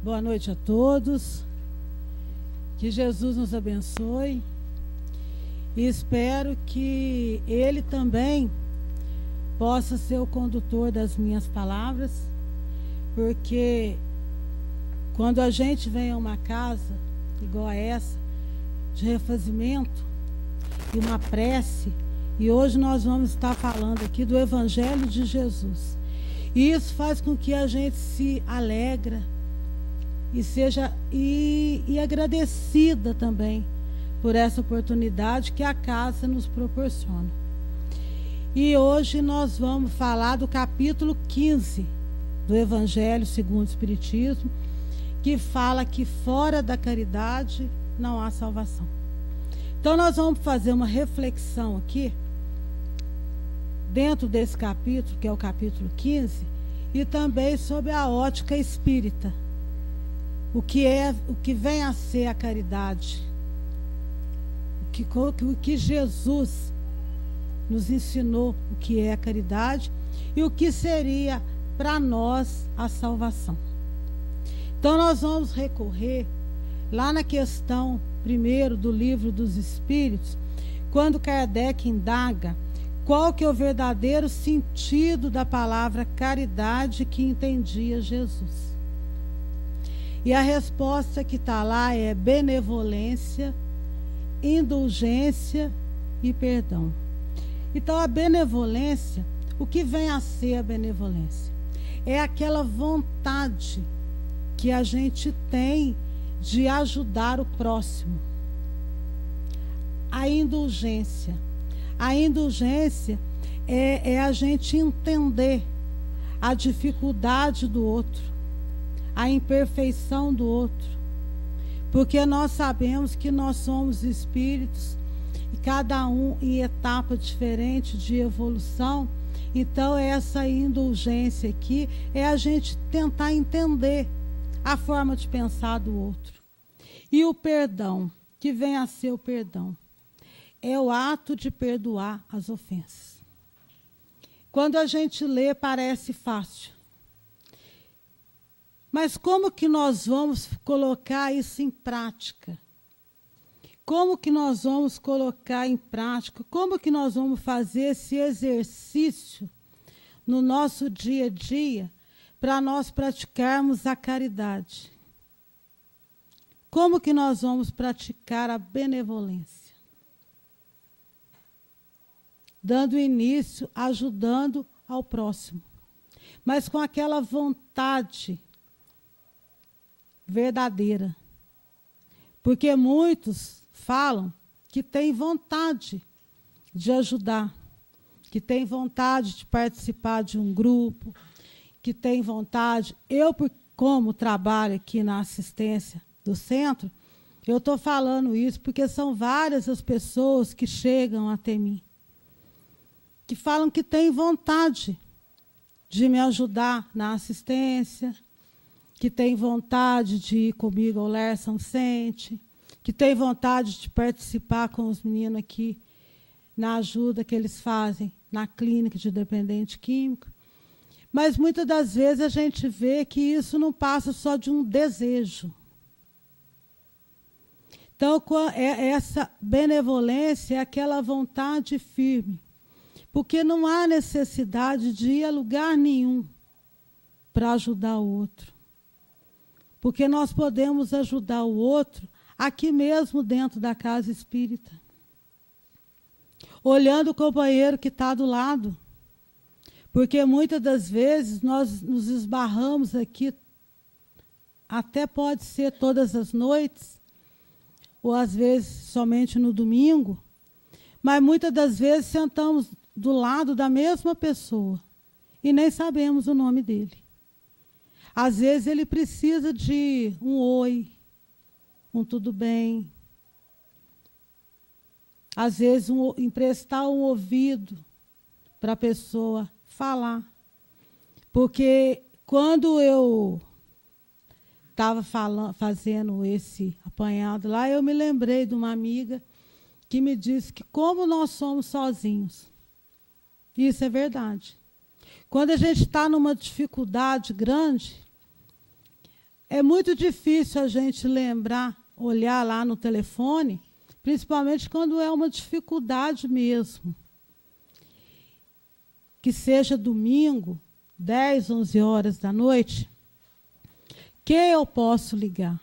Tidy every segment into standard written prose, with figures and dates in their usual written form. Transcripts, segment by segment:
Boa noite a todos. Que Jesus nos abençoe. E espero que Ele também possa ser o condutor das minhas palavras, porque quando a gente vem a uma casa igual a essa, de refazimento e uma prece, e hoje nós vamos estar falando aqui do Evangelho de Jesus. E isso faz com que a gente se alegra e seja agradecida também por essa oportunidade que a casa nos proporciona. E hoje nós vamos falar do capítulo 15 do Evangelho segundo o Espiritismo, que fala que fora da caridade não há salvação. Então nós vamos fazer uma reflexão aqui dentro desse capítulo, que é o capítulo 15, e também sobre a ótica espírita. O que vem a ser a caridade, o que Jesus nos ensinou o que é a caridade e o que seria para nós a salvação. Então nós vamos recorrer lá na questão primeiro do Livro dos Espíritos, quando Kardec indaga qual que é o verdadeiro sentido da palavra caridade que entendia Jesus. E a resposta que está lá é benevolência, indulgência e perdão. Então a benevolência, o que vem a ser a benevolência? É aquela vontade que a gente tem de ajudar o próximo. A indulgência é a gente entender a dificuldade do outro, a imperfeição do outro, porque nós sabemos que nós somos espíritos e cada um em etapa diferente de evolução. Então essa indulgência aqui é a gente tentar entender a forma de pensar do outro. E o perdão, que vem a ser o perdão, é o ato de perdoar as ofensas. Quando a gente lê, parece fácil. Mas como que nós vamos colocar isso em prática? Como que nós vamos colocar em prática? Como que nós vamos fazer esse exercício no nosso dia a dia para nós praticarmos a caridade? Como que nós vamos praticar a benevolência? Dando início, ajudando ao próximo, mas com aquela vontade verdadeira. Porque muitos falam que têm vontade de ajudar, que têm vontade de participar de um grupo, que têm vontade. Eu, como trabalho aqui na assistência do centro, eu estou falando isso porque são várias as pessoas que chegam até mim, que falam que têm vontade de me ajudar na assistência, que tem vontade de ir comigo ao Lar São Vicente, que tem vontade de participar com os meninos aqui na ajuda que eles fazem na clínica de dependente químico. Mas muitas das vezes a gente vê que isso não passa só de um desejo. Então, essa benevolência é aquela vontade firme, porque não há necessidade de ir a lugar nenhum para ajudar o outro. Porque nós podemos ajudar o outro aqui mesmo dentro da casa espírita. Olhando o companheiro que está do lado. Porque muitas das vezes nós nos esbarramos aqui, até pode ser todas as noites, ou às vezes somente no domingo, mas muitas das vezes sentamos do lado da mesma pessoa e nem sabemos o nome dele. Às vezes ele precisa de um oi, um tudo bem. Às vezes emprestar um ouvido para a pessoa falar. Porque quando eu estava fazendo esse apanhado lá, eu me lembrei de uma amiga que me disse que como nós somos sozinhos. Isso é verdade. Quando a gente está numa dificuldade grande, É muito difícil a gente lembrar, olhar lá no telefone, principalmente quando é uma dificuldade mesmo. Que seja domingo, 10, 11 horas da noite, quem eu posso ligar?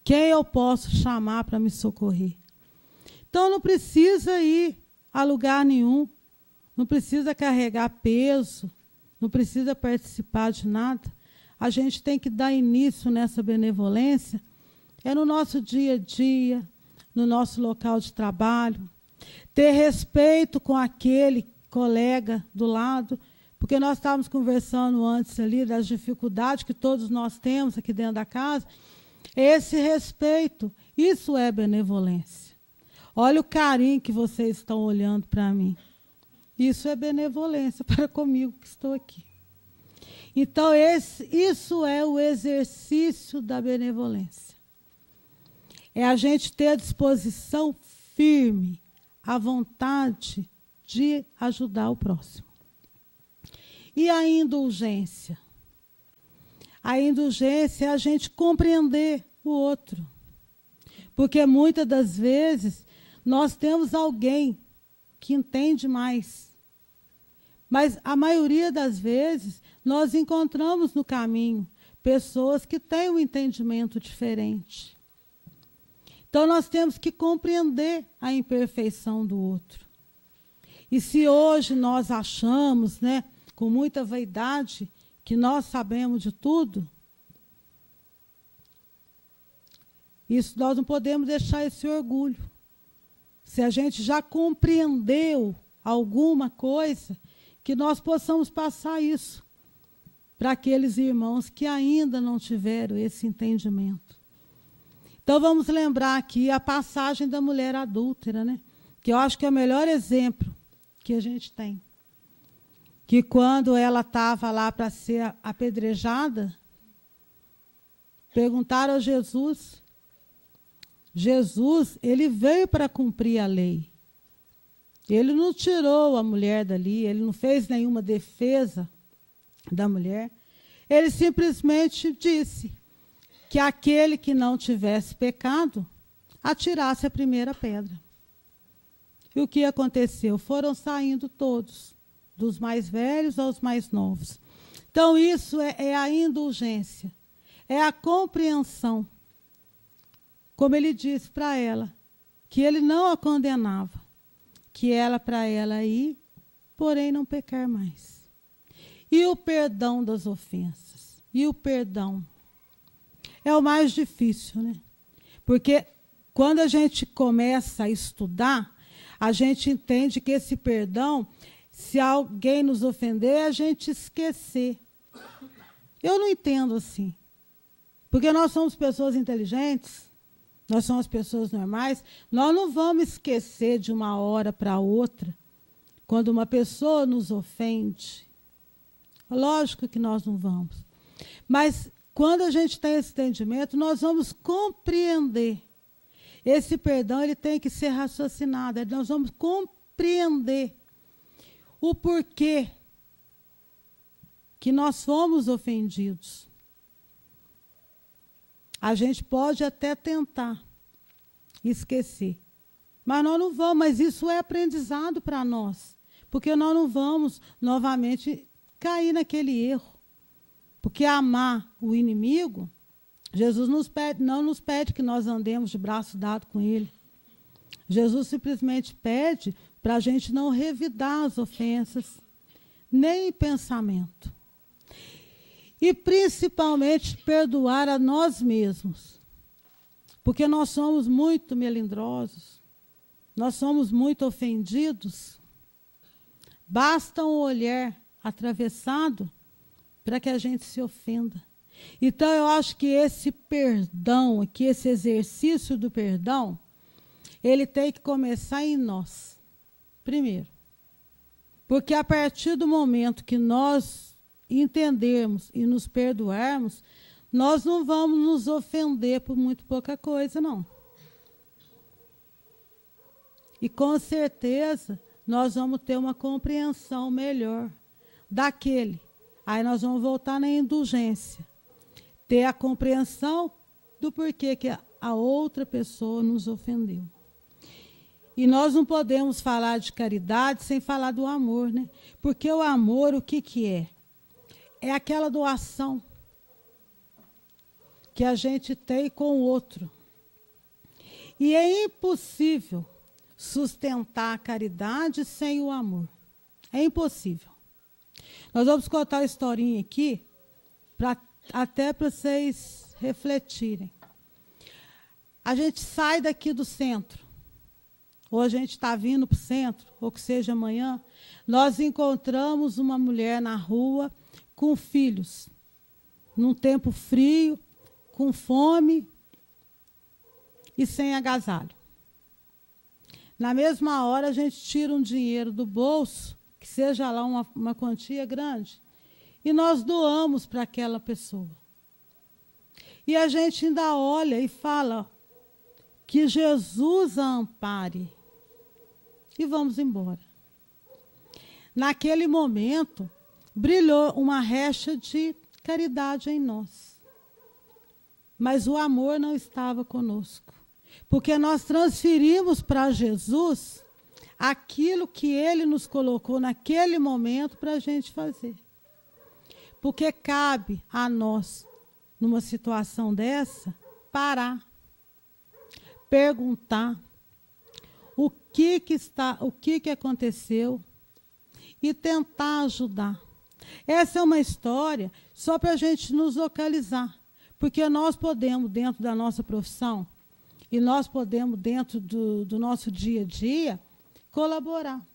Quem eu posso chamar para me socorrer? Então, não precisa ir a lugar nenhum, não precisa carregar peso, não precisa participar de nada. A gente tem que dar início nessa benevolência, é no nosso dia a dia, no nosso local de trabalho, ter respeito com aquele colega do lado, porque nós estávamos conversando antes ali das dificuldades que todos nós temos aqui dentro da casa. Esse respeito, isso é benevolência. Olha o carinho que vocês estão olhando para mim. Isso é benevolência para comigo que estou aqui. Então, isso é o exercício da benevolência. É a gente ter a disposição firme, a vontade de ajudar o próximo. E a indulgência? A indulgência é a gente compreender o outro. Porque muitas das vezes nós temos alguém que entende mais. Mas a maioria das vezes nós encontramos no caminho pessoas que têm um entendimento diferente. Então nós temos que compreender a imperfeição do outro. E se hoje nós achamos, né, com muita vaidade, que nós sabemos de tudo, isso nós não podemos deixar esse orgulho. Se a gente já compreendeu alguma coisa, que nós possamos passar isso para aqueles irmãos que ainda não tiveram esse entendimento. Então vamos lembrar aqui a passagem da mulher adúltera, né? Que eu acho que é o melhor exemplo que a gente tem. Que quando ela estava lá para ser apedrejada, perguntaram a Jesus. Jesus, ele veio para cumprir a lei. Ele não tirou a mulher dali, ele não fez nenhuma defesa da mulher. Ele simplesmente disse que aquele que não tivesse pecado, atirasse a primeira pedra. E o que aconteceu? Foram saindo todos, dos mais velhos aos mais novos. Então, isso é a indulgência, é a compreensão. Como ele disse para ela, que ele não a condenava, que ela para ela ir, porém não pecar mais. E o perdão das ofensas? E o perdão? É o mais difícil, né? Porque quando a gente começa a estudar, a gente entende que esse perdão, se alguém nos ofender, a gente esquecer. Eu não entendo assim. Porque nós somos pessoas inteligentes, nós somos pessoas normais, nós não vamos esquecer de uma hora para outra, quando uma pessoa nos ofende. Lógico que nós não vamos. Mas quando a gente tem esse entendimento, nós vamos compreender. Esse perdão ele tem que ser raciocinado. Nós vamos compreender o porquê que nós fomos ofendidos. A gente pode até tentar esquecer, mas nós não vamos. Mas isso é aprendizado para nós, porque nós não vamos novamente cair naquele erro. Porque amar o inimigo, Jesus não nos pede que nós andemos de braço dado com ele. Jesus simplesmente pede para a gente não revidar as ofensas, nem em pensamento. E, principalmente, perdoar a nós mesmos. Porque nós somos muito melindrosos, nós somos muito ofendidos. Basta um olhar atravessado para que a gente se ofenda. Então, eu acho que esse perdão, que esse exercício do perdão, ele tem que começar em nós, primeiro. Porque a partir do momento que nós entendermos e nos perdoarmos, nós não vamos nos ofender por muito pouca coisa, não. E com certeza nós vamos ter uma compreensão melhor daquele. Aí nós vamos voltar na indulgência. ter a compreensão do porquê que a outra pessoa nos ofendeu. E nós não podemos falar de caridade sem falar do amor, né? Porque o amor, o que é? É aquela doação que a gente tem com o outro. E é impossível sustentar a caridade sem o amor. É impossível. Nós vamos contar uma historinha aqui, até para vocês refletirem. A gente sai daqui do centro, ou a gente está vindo para o centro, ou que seja amanhã, nós encontramos uma mulher na rua com filhos, num tempo frio, com fome e sem agasalho. Na mesma hora, a gente tira um dinheiro do bolso, que seja lá uma quantia grande, e nós doamos para aquela pessoa. E a gente ainda olha e fala que Jesus a ampare. E vamos embora. Naquele momento, brilhou uma recha de caridade em nós. Mas o amor não estava conosco. Porque nós transferimos para Jesus aquilo que ele nos colocou naquele momento para a gente fazer. Porque cabe a nós, numa situação dessa, parar, perguntar o que aconteceu e tentar ajudar. Essa é uma história só para a gente nos localizar, porque nós podemos, dentro da nossa profissão, e nós podemos, dentro do nosso dia a dia, colaborar.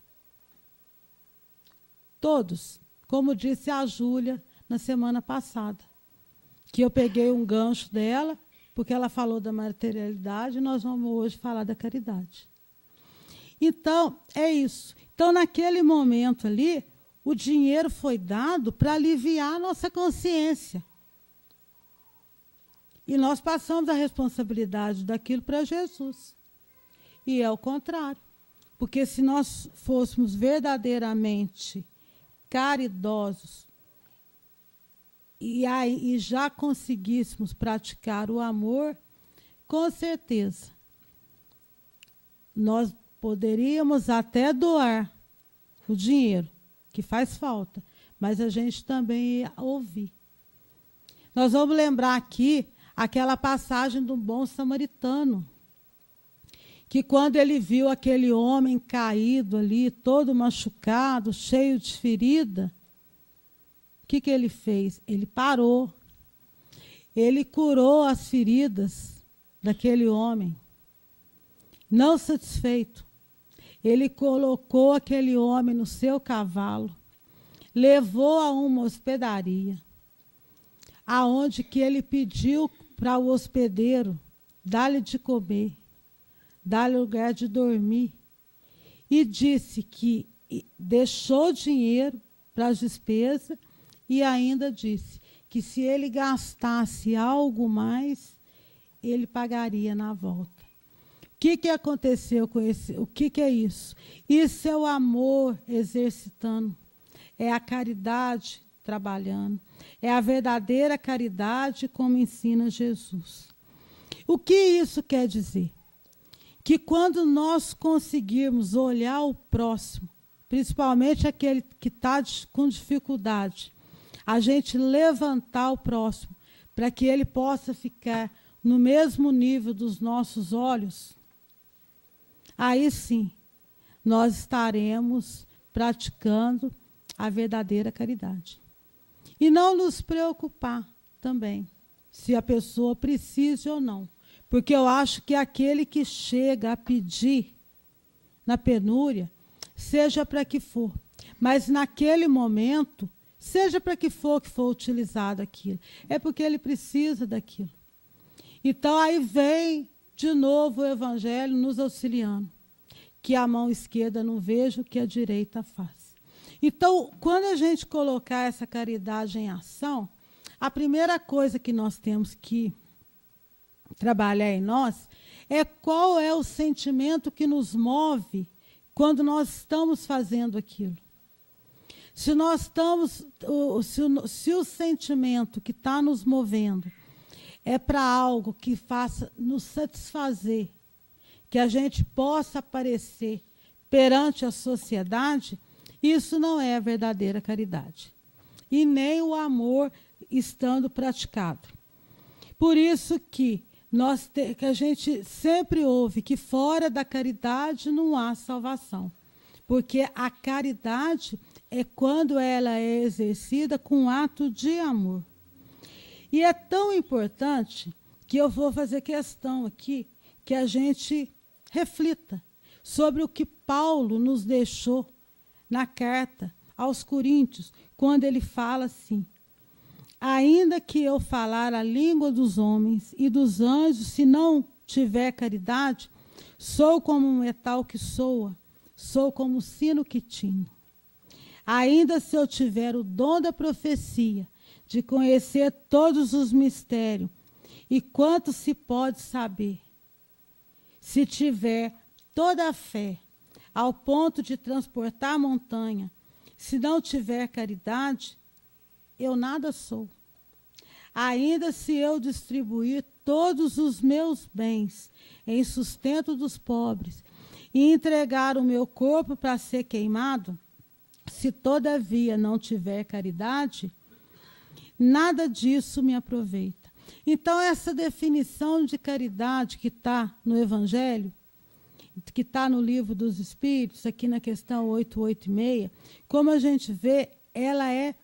Todos, como disse a Júlia na semana passada, que eu peguei um gancho dela, porque ela falou da materialidade, e nós vamos hoje falar da caridade. Então, é isso. Então, naquele momento ali, o dinheiro foi dado para aliviar a nossa consciência. E nós passamos a responsabilidade daquilo para Jesus. E é o contrário. Porque se nós fôssemos verdadeiramente caridosos e já conseguíssemos praticar o amor, com certeza, nós poderíamos até doar o dinheiro, que faz falta, mas a gente também ia ouvir. Nós vamos lembrar aqui aquela passagem do bom samaritano, que quando ele viu aquele homem caído ali, todo machucado, cheio de ferida, o que ele fez? Ele parou. Ele curou as feridas daquele homem. Não satisfeito, ele colocou aquele homem no seu cavalo, levou a uma hospedaria, aonde que ele pediu para o hospedeiro dar-lhe de comer, dar-lhe lugar de dormir, e disse que deixou dinheiro para as despesas e ainda disse que se ele gastasse algo mais, ele pagaria na volta. O que aconteceu com esse? O que é isso? Isso é o amor exercitando, é a caridade trabalhando, é a verdadeira caridade como ensina Jesus. O que isso quer dizer? Que quando nós conseguirmos olhar o próximo, principalmente aquele que está com dificuldade, a gente levantar o próximo para que ele possa ficar no mesmo nível dos nossos olhos, aí sim, nós estaremos praticando a verdadeira caridade. E não nos preocupar também se a pessoa precisa ou não. Porque eu acho que aquele que chega a pedir na penúria, seja para que for, mas naquele momento, seja para que for utilizado aquilo, é porque ele precisa daquilo. Então, aí vem de novo o Evangelho nos auxiliando, que a mão esquerda não veja o que a direita faz. Então, quando a gente colocar essa caridade em ação, a primeira coisa que nós temos que trabalhar em nós é qual é o sentimento que nos move quando nós estamos fazendo aquilo. Se nós estamos, se o sentimento que está nos movendo é para algo que faça nos satisfazer, que a gente possa aparecer perante a sociedade, isso não é a verdadeira caridade. E nem o amor estando praticado. Por isso que que a gente sempre ouve que fora da caridade não há salvação. Porque a caridade é quando ela é exercida com um ato de amor. E é tão importante que eu vou fazer questão aqui que a gente reflita sobre o que Paulo nos deixou na carta aos Coríntios, quando ele fala assim: ainda que eu falar a língua dos homens e dos anjos, se não tiver caridade, sou como um metal que soa, sou como um sino que tino. Ainda se eu tiver o dom da profecia, de conhecer todos os mistérios, e quanto se pode saber, se tiver toda a fé, ao ponto de transportar montanha, se não tiver caridade, eu nada sou. Ainda se eu distribuir todos os meus bens em sustento dos pobres e entregar o meu corpo para ser queimado, se todavia não tiver caridade, nada disso me aproveita. Então, essa definição de caridade que está no Evangelho, que está no Livro dos Espíritos, aqui na questão 886, como a gente vê, ela é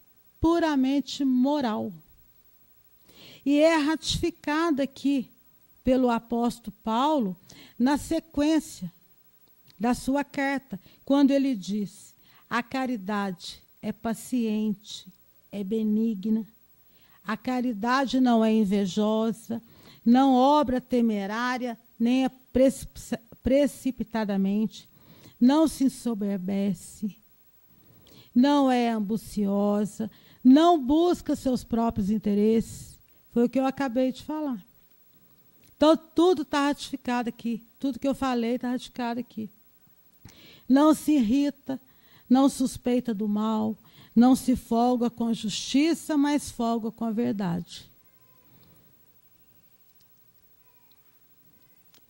puramente moral. E é ratificada aqui pelo apóstolo Paulo na sequência da sua carta, quando ele diz: a caridade é paciente, é benigna, a caridade não é invejosa, não obra temerária, nem é precipitadamente, não se ensoberbece, não é ambiciosa, não busca seus próprios interesses. Foi o que eu acabei de falar. Então, tudo está ratificado aqui. Tudo que eu falei está ratificado aqui. Não se irrita, não suspeita do mal, não se folga com a justiça, mas folga com a verdade.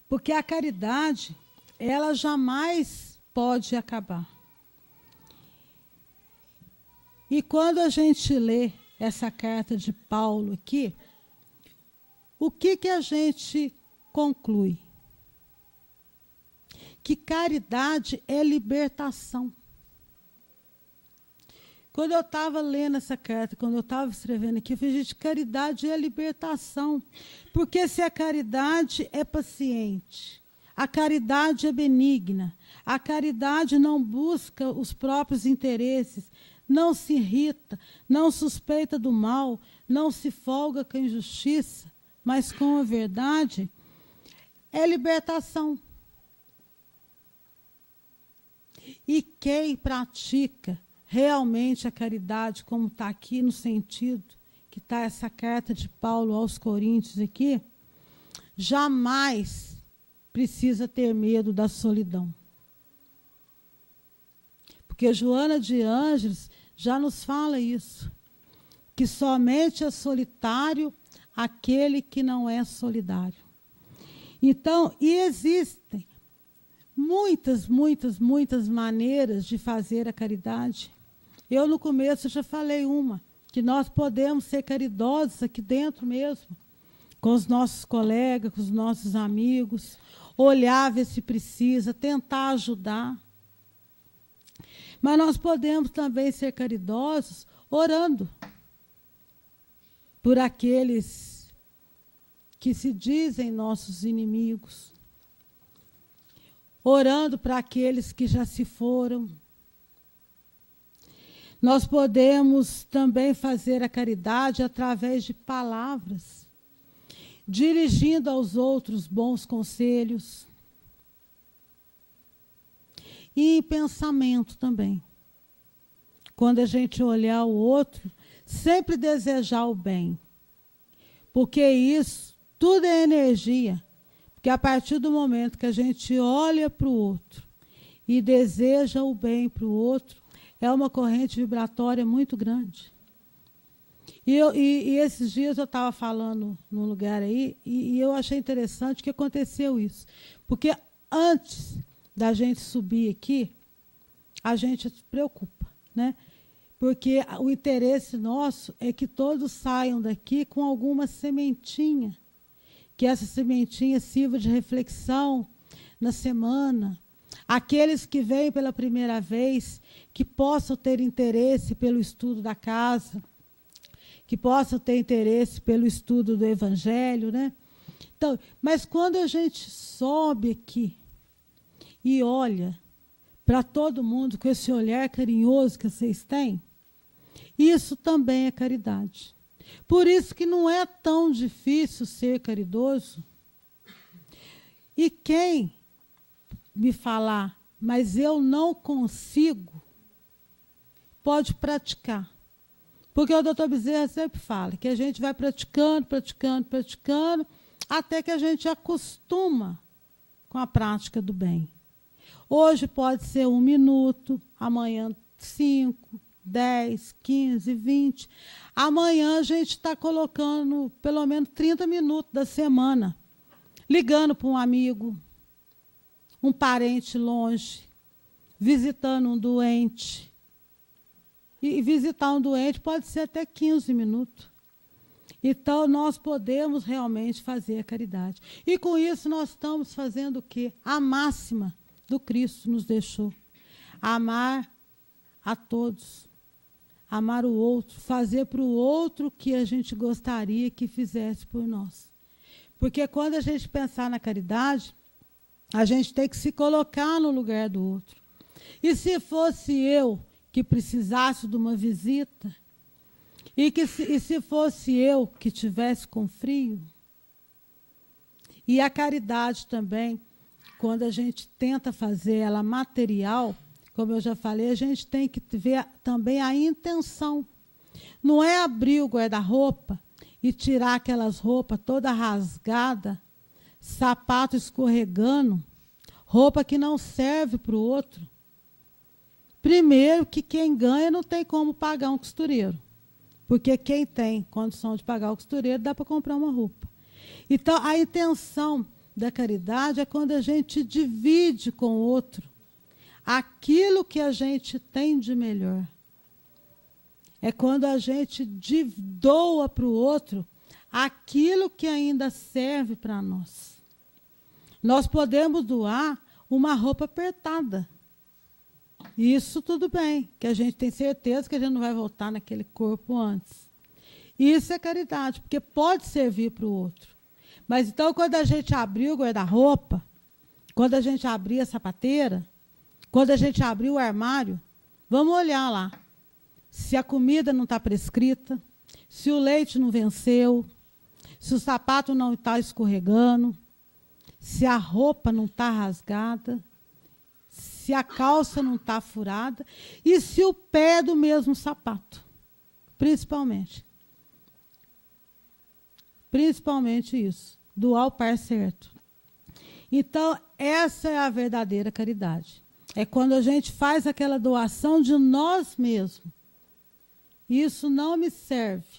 Porque a caridade, ela jamais pode acabar. E quando a gente lê essa carta de Paulo aqui, o que a gente conclui? Que caridade é libertação. Quando eu estava lendo essa carta, quando eu estava escrevendo aqui, eu falei: gente, caridade é libertação. Porque se a caridade é paciente, a caridade é benigna, a caridade não busca os próprios interesses, não se irrita, não suspeita do mal, não se folga com a injustiça, mas com a verdade, é libertação. E quem pratica realmente a caridade, como está aqui no sentido que está essa carta de Paulo aos Coríntios aqui, jamais precisa ter medo da solidão. Porque Joana de Ângeles já nos fala isso, que somente é solitário aquele que não é solidário. Então, e existem muitas maneiras de fazer a caridade. Eu, no começo, já falei uma, que nós podemos ser caridosos aqui dentro mesmo, com os nossos colegas, com os nossos amigos, olhar, ver se precisa, tentar ajudar. Mas nós podemos também ser caridosos orando por aqueles que se dizem nossos inimigos, orando para aqueles que já se foram. Nós podemos também fazer a caridade através de palavras, dirigindo aos outros bons conselhos. E em pensamento também. Quando a gente olhar o outro, sempre desejar o bem. Porque isso, tudo é energia. Porque a partir do momento que a gente olha para o outro e deseja o bem para o outro, é uma corrente vibratória muito grande. E esses dias eu estava falando num lugar aí, e eu achei interessante que aconteceu isso. Porque antes da gente subir aqui, a gente se preocupa, né? Porque o interesse nosso é que todos saiam daqui com alguma sementinha, que essa sementinha sirva de reflexão na semana. Aqueles que vêm pela primeira vez, que possam ter interesse pelo estudo da casa, que possam ter interesse pelo estudo do Evangelho, né? Então, mas quando a gente sobe aqui e olha para todo mundo com esse olhar carinhoso que vocês têm, isso também é caridade. Por isso que não é tão difícil ser caridoso. E quem me falar, mas eu não consigo, pode praticar. Porque o doutor Bezerra sempre fala que a gente vai praticando, até que a gente acostuma com a prática do bem. Hoje pode ser 1 minuto, amanhã 5, 10, 15, 20. Amanhã a gente está colocando pelo menos 30 minutos da semana, ligando para um amigo, um parente longe, visitando um doente. E visitar um doente pode ser até 15 minutos. Então, nós podemos realmente fazer a caridade. E com isso nós estamos fazendo o quê? A máxima do Cristo nos deixou. Amar a todos. Amar o outro. Fazer para o outro o que a gente gostaria que fizesse por nós. Porque quando a gente pensar na caridade, a gente tem que se colocar no lugar do outro. E se fosse eu que precisasse de uma visita, e se fosse eu que tivesse com frio, e a caridade também, quando a gente tenta fazer ela material, como eu já falei, a gente tem que ver também a intenção. Não é abrir o guarda-roupa e tirar aquelas roupas toda rasgada, sapato escorregando, roupa que não serve para o outro. Primeiro, que quem ganha não tem como pagar um costureiro. Porque quem tem condição de pagar o costureiro, dá para comprar uma roupa. Então, a intenção da caridade é quando a gente divide com o outro aquilo que a gente tem de melhor. É quando a gente doa para o outro aquilo que ainda serve para nós. Nós podemos doar uma roupa apertada. Isso tudo bem, que a gente tem certeza que a gente não vai voltar naquele corpo antes. Isso é caridade, porque pode servir para o outro. Mas então, quando a gente abrir o guarda-roupa, quando a gente abrir a sapateira, quando a gente abrir o armário, vamos olhar lá. Se a comida não está prescrita, se o leite não venceu, se o sapato não está escorregando, se a roupa não está rasgada, se a calça não está furada e se o pé é do mesmo sapato, principalmente. Principalmente isso, doar o par certo. Então, essa é a verdadeira caridade. É quando a gente faz aquela doação de nós mesmos. Isso não me serve,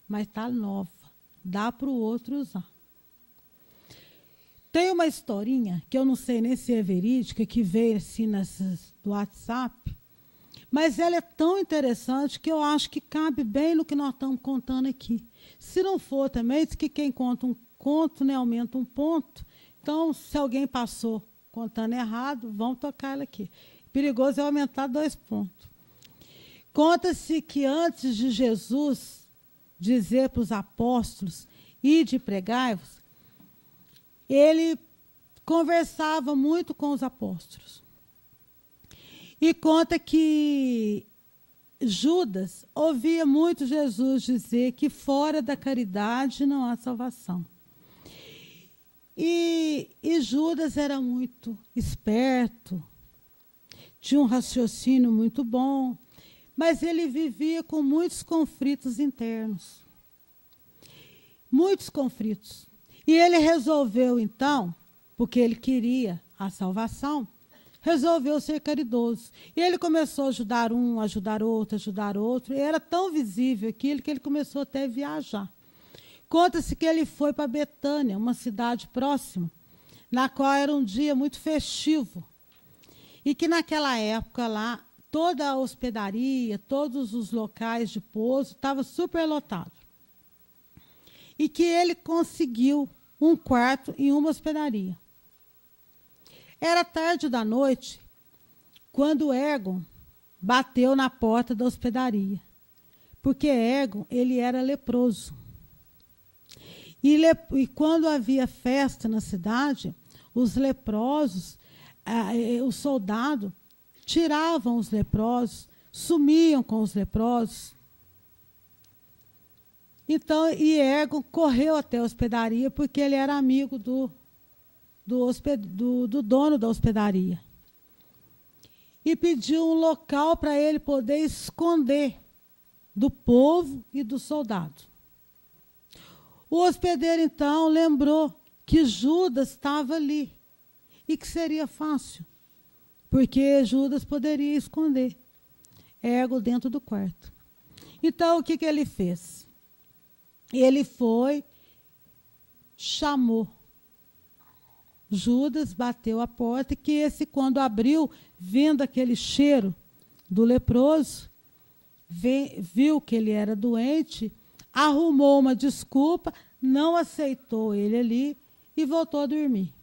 mas está nova. Dá para o outro usar. Tem uma historinha, que eu não sei nem se é verídica, que veio assim do WhatsApp, mas ela é tão interessante que eu acho que cabe bem no que nós estamos contando aqui. Se não for também, diz que quem conta um conto, né, aumenta um ponto. Então, se alguém passou contando errado, vamos tocar ela aqui. Perigoso é aumentar 2 pontos. Conta-se que antes de Jesus dizer para os apóstolos, ide e pregai-vos, ele conversava muito com os apóstolos. E conta que Judas ouvia muito Jesus dizer que fora da caridade não há salvação. E Judas era muito esperto, tinha um raciocínio muito bom, mas ele vivia com muitos conflitos internos. Muitos conflitos. E ele resolveu, então, porque ele queria a salvação, resolveu ser caridoso. E ele começou a ajudar um, ajudar outro, e era tão visível aquilo que ele começou até a viajar. Conta-se que ele foi para Betânia, uma cidade próxima, na qual era um dia muito festivo, e que naquela época lá, toda a hospedaria, todos os locais de pouso, estava superlotado. E que ele conseguiu um quarto em uma hospedaria. Era tarde da noite, quando Egon bateu na porta da hospedaria, porque Egon ele era leproso. E quando havia festa na cidade, os leprosos, os soldados, tiravam os leprosos, sumiam com os leprosos. Então, Egon correu até a hospedaria, porque ele era amigo do dono da hospedaria. E pediu um local para ele poder esconder do povo e do soldado. O hospedeiro, então, lembrou que Judas estava ali e que seria fácil, porque Judas poderia esconder Egon dentro do quarto. Então, o que ele fez? Ele foi, chamou Judas, bateu a porta, e que esse, quando abriu, vendo aquele cheiro do leproso, viu que ele era doente, arrumou uma desculpa, não aceitou ele ali e voltou a dormir.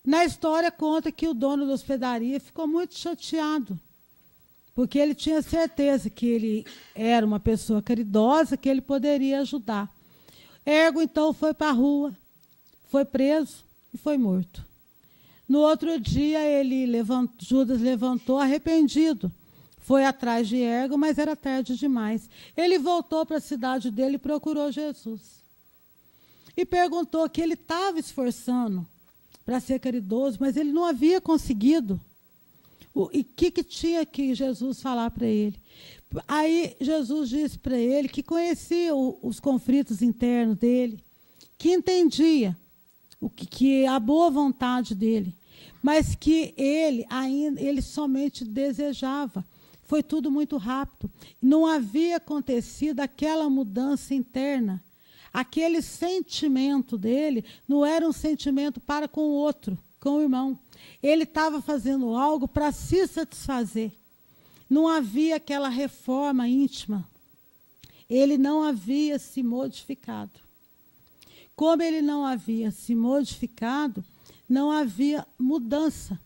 Na história conta que o dono da hospedaria ficou muito chateado, porque ele tinha certeza que ele era uma pessoa caridosa, que ele poderia ajudar. Egon, então, foi para a rua, foi preso e foi morto. No outro dia, Judas levantou arrependido, foi atrás de Egon, mas era tarde demais. Ele voltou para a cidade dele e procurou Jesus. E perguntou que ele estava esforçando para ser caridoso, mas ele não havia conseguido. E o que tinha que Jesus falar para ele? Aí Jesus disse para ele que conhecia os conflitos internos dele, que entendia que a boa vontade dele, mas que ele somente desejava. Foi tudo muito rápido. Não havia acontecido aquela mudança interna. Aquele sentimento dele não era um sentimento para com o outro, com o irmão. Ele estava fazendo algo para se satisfazer. Não havia aquela reforma íntima. Ele não havia se modificado. Como ele não havia se modificado, não havia mudança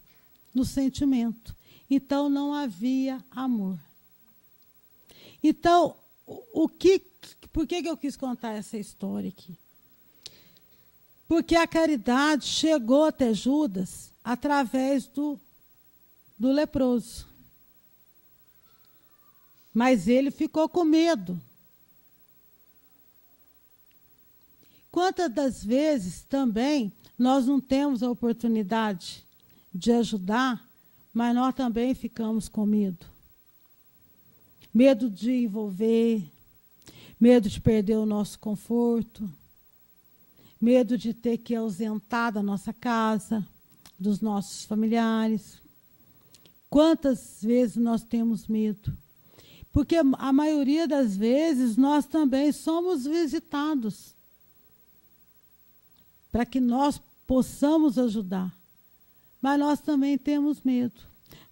no sentimento. Então, não havia amor. Então, por que eu quis contar essa história aqui? Porque a caridade chegou até Judas através do leproso. Mas ele ficou com medo. Quantas das vezes também nós não temos a oportunidade de ajudar, mas nós também ficamos com medo. Medo de envolver, medo de perder o nosso conforto, medo de ter que ausentar da nossa casa, dos nossos familiares. Quantas vezes nós temos medo? Porque a maioria das vezes nós também somos visitados para que nós possamos ajudar. Mas nós também temos medo.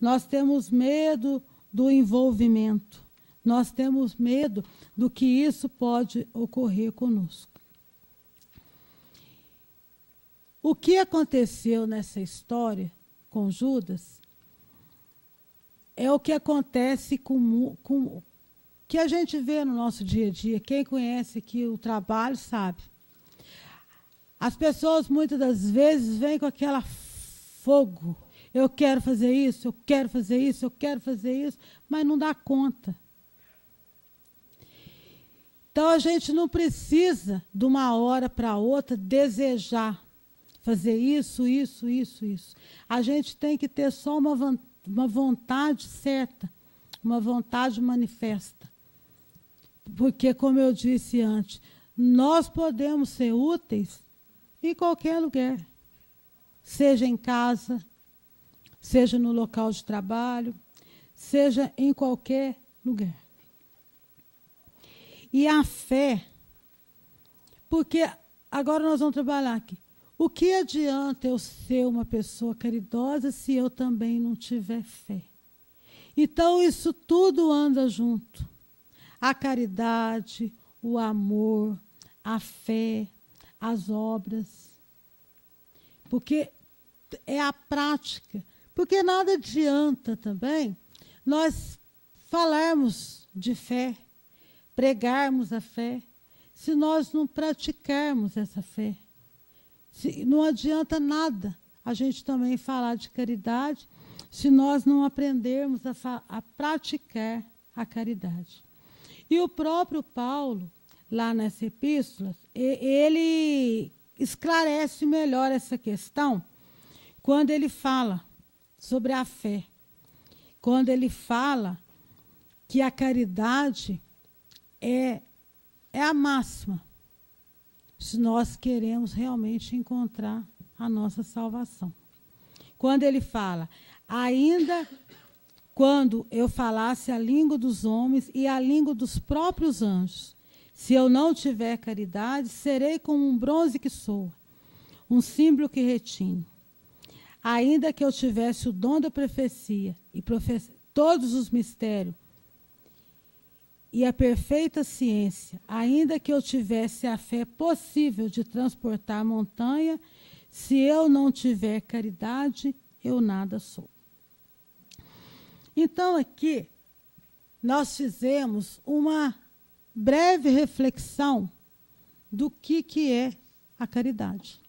Nós temos medo do envolvimento. Nós temos medo do que isso pode ocorrer conosco. O que aconteceu nessa história com Judas é o que acontece com que a gente vê no nosso dia a dia. Quem conhece aqui o trabalho sabe. As pessoas, muitas das vezes, vêm com aquela fogo. Eu quero fazer isso, eu quero fazer isso, eu quero fazer isso, mas não dá conta. Então, a gente não precisa, de uma hora para outra, desejar fazer isso. A gente tem que ter só uma vontade certa, uma vontade manifesta. Porque, como eu disse antes, nós podemos ser úteis em qualquer lugar. Seja em casa, seja no local de trabalho, seja em qualquer lugar. E a fé, porque agora nós vamos trabalhar aqui. O que adianta eu ser uma pessoa caridosa se eu também não tiver fé? Então, isso tudo anda junto. A caridade, o amor, a fé, as obras. Porque é a prática. Porque nada adianta também nós falarmos de fé, pregarmos a fé, se nós não praticarmos essa fé. Não adianta nada a gente também falar de caridade se nós não aprendermos a praticar a caridade. E o próprio Paulo, lá nessa epístola, ele esclarece melhor essa questão quando ele fala sobre a fé. Quando ele fala que a caridade é a máxima se nós queremos realmente encontrar a nossa salvação. Quando ele fala, ainda quando eu falasse a língua dos homens e a língua dos próprios anjos, se eu não tiver caridade, serei como um bronze que soa, um símbolo que retine. Ainda que eu tivesse o dom da profecia e todos os mistérios e a perfeita ciência, ainda que eu tivesse a fé possível de transportar montanha, se eu não tiver caridade, eu nada sou. Então, aqui, nós fizemos uma breve reflexão do que é a caridade.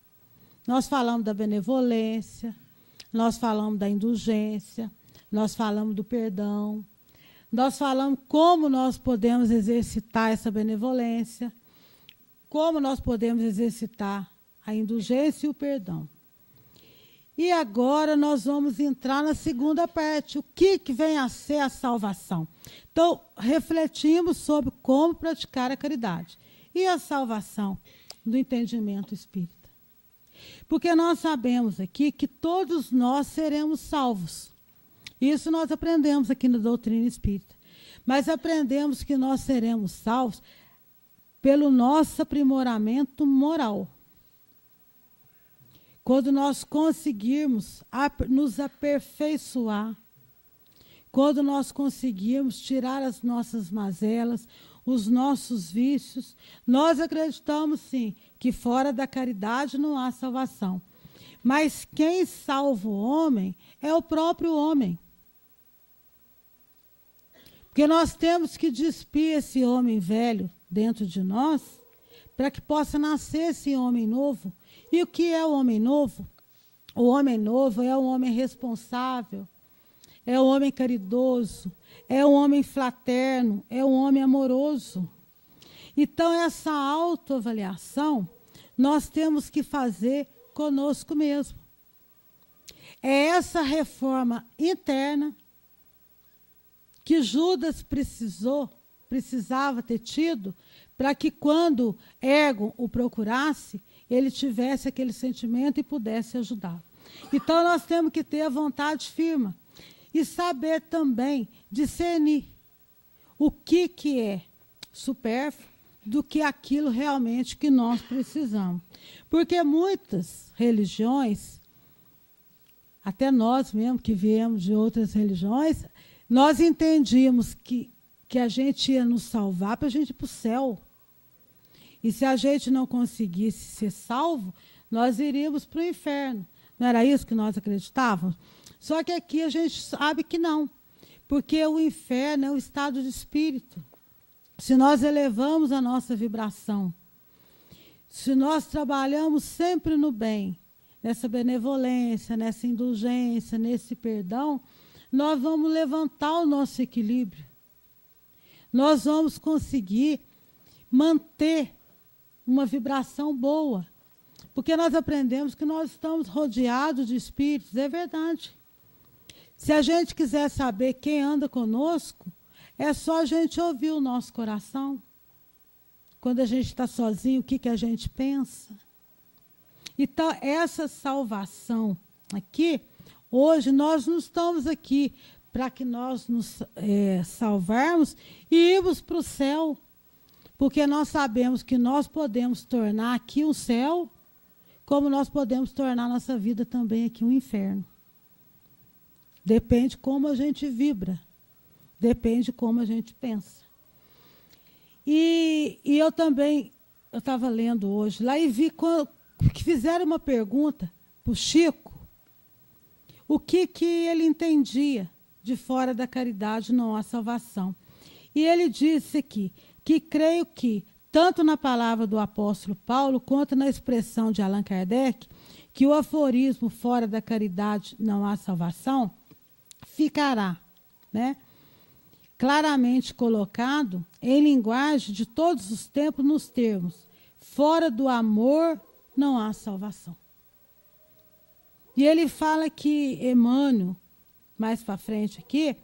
Nós falamos da benevolência, nós falamos da indulgência, nós falamos do perdão, nós falamos como nós podemos exercitar essa benevolência, como nós podemos exercitar a indulgência e o perdão. E agora nós vamos entrar na segunda parte, o que vem a ser a salvação. Então, refletimos sobre como praticar a caridade. E a salvação do entendimento espírita. Porque nós sabemos aqui que todos nós seremos salvos. Isso nós aprendemos aqui na doutrina espírita. Mas aprendemos que nós seremos salvos pelo nosso aprimoramento moral. Quando nós conseguirmos nos aperfeiçoar, quando nós conseguirmos tirar as nossas mazelas, os nossos vícios, nós acreditamos, sim, que fora da caridade não há salvação. Mas quem salva o homem é o próprio homem. Porque nós temos que despir esse homem velho dentro de nós, para que possa nascer esse homem novo. E o que é o homem novo? O homem novo é um homem responsável, é um homem caridoso, é um homem fraterno, é um homem amoroso. Então, essa autoavaliação nós temos que fazer conosco mesmo. É essa reforma interna que Judas precisava ter tido, para que quando Érgon o procurasse, ele tivesse aquele sentimento e pudesse ajudá-lo. Então, nós temos que ter a vontade firme e saber também discernir o que é supérfluo do que aquilo realmente que nós precisamos. Porque muitas religiões, até nós mesmo que viemos de outras religiões, nós entendíamos que a gente ia nos salvar para a gente ir para o céu. E se a gente não conseguisse ser salvo, nós iríamos para o inferno. Não era isso que nós acreditávamos? Só que aqui a gente sabe que não. Porque o inferno é um estado de espírito. Se nós elevamos a nossa vibração, se nós trabalhamos sempre no bem, nessa benevolência, nessa indulgência, nesse perdão, nós vamos levantar o nosso equilíbrio. Nós vamos conseguir manter uma vibração boa. Porque nós aprendemos que nós estamos rodeados de espíritos, é verdade. Se a gente quiser saber quem anda conosco, é só a gente ouvir o nosso coração. Quando a gente está sozinho, o que a gente pensa? Então, essa salvação aqui, Hoje nós não estamos aqui para que nós nos salvarmos e irmos para o céu, porque nós sabemos que nós podemos tornar aqui um céu, como nós podemos tornar nossa vida também aqui um inferno. Depende como a gente vibra, depende como a gente pensa. E eu também, eu estava lendo hoje lá e vi que fizeram uma pergunta para o Chico, o que ele entendia de fora da caridade não há salvação. E ele disse aqui, que creio que, tanto na palavra do apóstolo Paulo, quanto na expressão de Allan Kardec, que o aforismo fora da caridade não há salvação, ficará, né, claramente colocado em linguagem de todos os tempos nos termos, fora do amor não há salvação. E ele fala que Emmanuel, mais para frente aqui,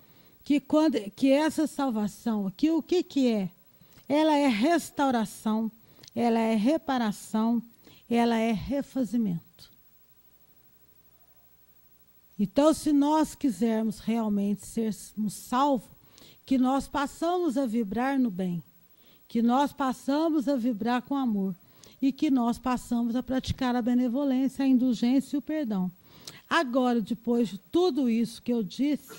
que essa salvação aqui, o que é? Ela é restauração, ela é reparação, ela é refazimento. Então, se nós quisermos realmente sermos salvos, que nós passamos a vibrar no bem, que nós passamos a vibrar com amor e que nós passamos a praticar a benevolência, a indulgência e o perdão. Agora, depois de tudo isso que eu disse,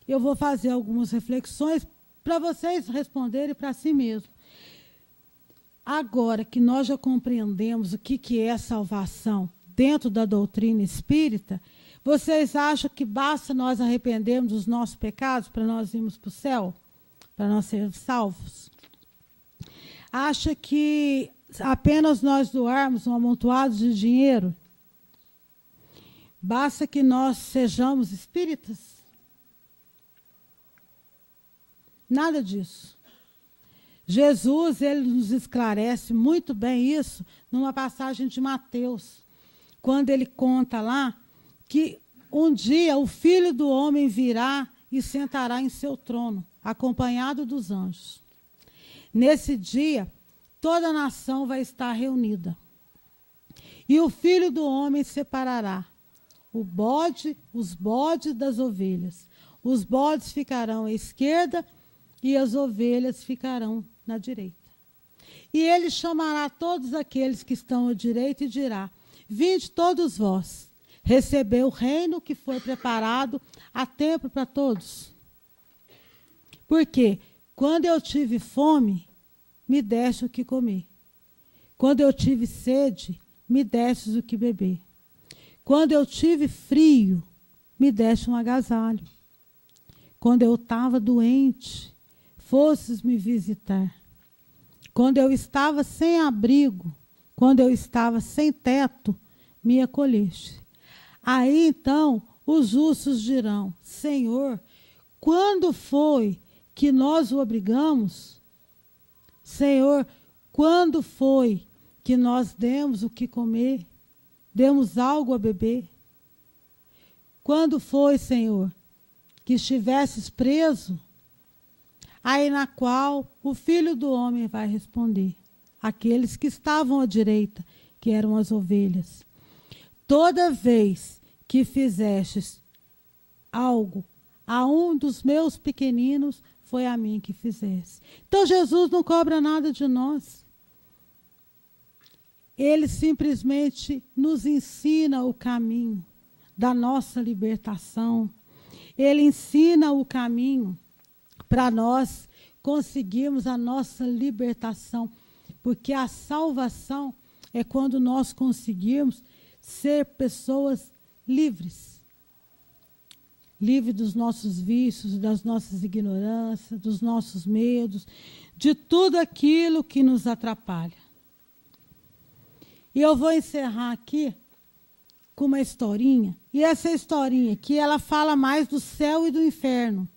eu vou fazer algumas reflexões para vocês responderem para si mesmos. Agora que nós já compreendemos o que é salvação dentro da doutrina espírita, vocês acham que basta nós arrependermos dos nossos pecados para nós irmos para o céu? Para nós sermos salvos? Acha que apenas nós doarmos um amontoado de dinheiro? Basta que nós sejamos espíritas? Nada disso. Jesus, ele nos esclarece muito bem isso numa passagem de Mateus, quando ele conta lá que um dia o Filho do Homem virá e sentará em seu trono, acompanhado dos anjos. Nesse dia, toda a nação vai estar reunida. E o Filho do Homem separará os bodes das ovelhas. Os bodes ficarão à esquerda e as ovelhas ficarão na direita. E ele chamará todos aqueles que estão à direita e dirá: vinde todos vós, receber o reino que foi preparado há tempo para todos. Porque quando eu tive fome, me deste o que comer. Quando eu tive sede, me destes o que beber. Quando eu tive frio, me deste um agasalho. Quando eu estava doente, fostes me visitar. Quando eu estava sem abrigo, quando eu estava sem teto, me acolheste. Aí então os justos dirão: Senhor, quando foi que nós o obrigamos? Senhor, quando foi que nós demos o que comer? Demos algo a beber? Quando foi, Senhor, que estivesses preso? Aí na qual o Filho do Homem vai responder: aqueles que estavam à direita, que eram as ovelhas. Toda vez que fizestes algo a um dos meus pequeninos, foi a mim que fizeste. Então Jesus não cobra nada de nós. Ele simplesmente nos ensina o caminho da nossa libertação. Ele ensina o caminho para nós conseguirmos a nossa libertação. Porque a salvação é quando nós conseguirmos ser pessoas livres. Livre dos nossos vícios, das nossas ignorâncias, dos nossos medos, de tudo aquilo que nos atrapalha. E eu vou encerrar aqui com uma historinha. E essa historinha aqui, ela fala mais do céu e do inferno.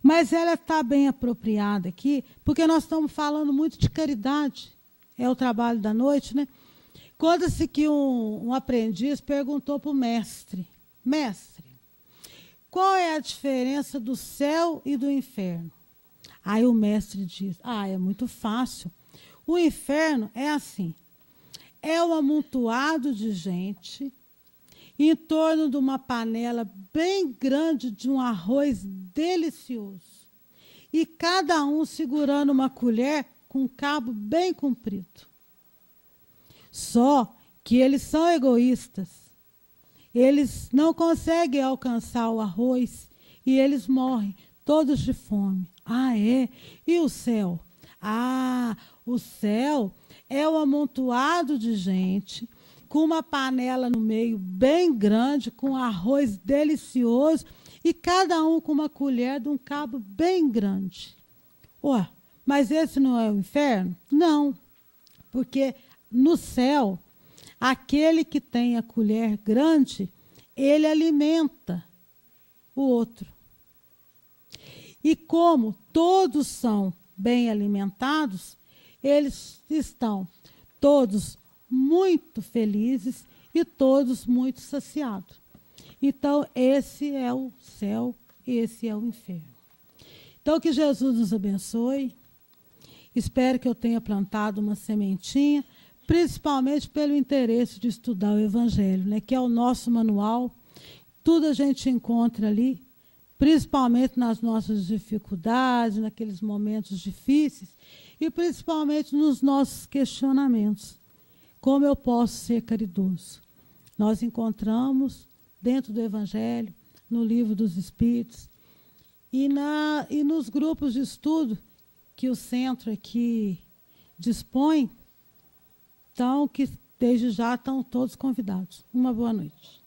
Mas ela está bem apropriada aqui, porque nós estamos falando muito de caridade. É o trabalho da noite, né? Conta-se que um aprendiz perguntou para o mestre: mestre, qual é a diferença do céu e do inferno? Aí o mestre diz: é muito fácil. O inferno é assim: é um amontoado de gente em torno de uma panela bem grande de um arroz delicioso. E cada um segurando uma colher com um cabo bem comprido. Só que eles são egoístas. Eles não conseguem alcançar o arroz e eles morrem todos de fome. Ah, é? E o céu? Ah, o céu é um amontoado de gente com uma panela no meio bem grande, com arroz delicioso e cada um com uma colher de um cabo bem grande. Ué, mas esse não é o inferno? Não, porque no céu, aquele que tem a colher grande, ele alimenta o outro. E como todos são bem alimentados, eles estão todos muito felizes e todos muito saciados. Então, esse é o céu, esse é o inferno. Então, que Jesus nos abençoe. Espero que eu tenha plantado uma sementinha, principalmente pelo interesse de estudar o Evangelho, né, que é o nosso manual. Tudo a gente encontra ali, principalmente nas nossas dificuldades, naqueles momentos difíceis, e principalmente nos nossos questionamentos. Como eu posso ser caridoso? Nós encontramos dentro do Evangelho, no Livro dos Espíritos, e nos grupos de estudo que o centro aqui dispõe, então, que desde já estão todos convidados. Uma boa noite.